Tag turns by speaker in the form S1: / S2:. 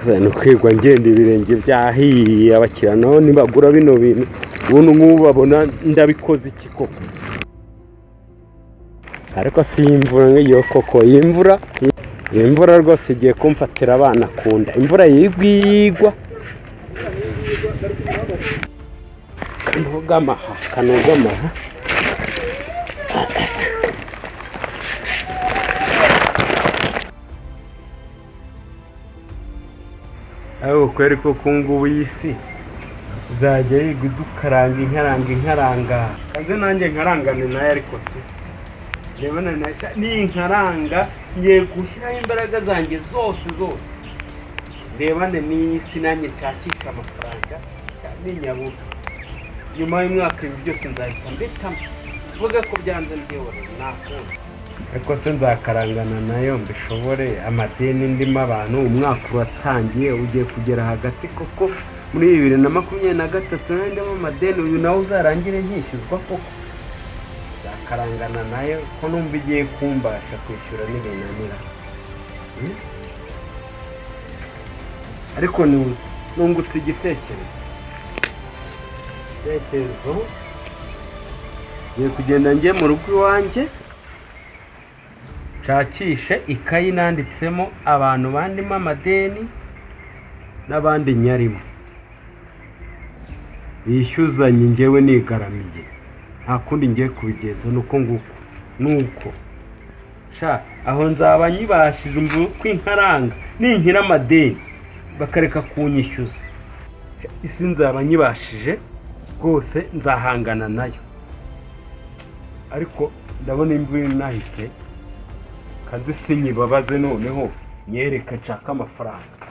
S1: kuzana kwigwa ngenda ibirenge byahiye abakira none nibagura bino bintu ubona umubabona ndabikoze iki koko ariko si imvura nk'iyo koko imvura rwose igiye kumfatira abana kunda imvura yigwa kanogamaha aho kweri ko kungubu y'isi zajya yiga inkaranga kaze nanjye nkarangane nayo ariko tu rebana ni inkaranga ngiye gushyiraho imbaraga zanjye zose rebane n'isi nanjye nshakisha amafaranga n'inyabura nyuma y'umwaka ibi byose nzahita mbitamo vuga ko byanze ndiyobora nakunda ariko se nzakarangana nayo mbishobore amadeni ndimo abantu umwaka uratangiye ugiye kugera hagati koko muri 2023 ndimo amadeni uyu nawe uzarangire yishyuzwa koko nzakarangana nayo ko numva igiye kumbasha kwishyura n'ibinanira ariko nungutse igitekerezo ngiye kugenda njye mu rugo iwanjye nshakishe ikayi nanditsemo abantu bandimo amadeni n'abandi nyarimo bishyuzanye njyewe nigaramiye nta kundi ngiye kubigenza nuko aho nzaba nyibashije umvu kw'inkaranga ninkira amadeni bakareka kunyishyuza isi nzaba nyibashije rwose nzahangana nayo ariko ndabona imvura nahise kandi sinyibabaze noneho nyereka nshaka amafaranga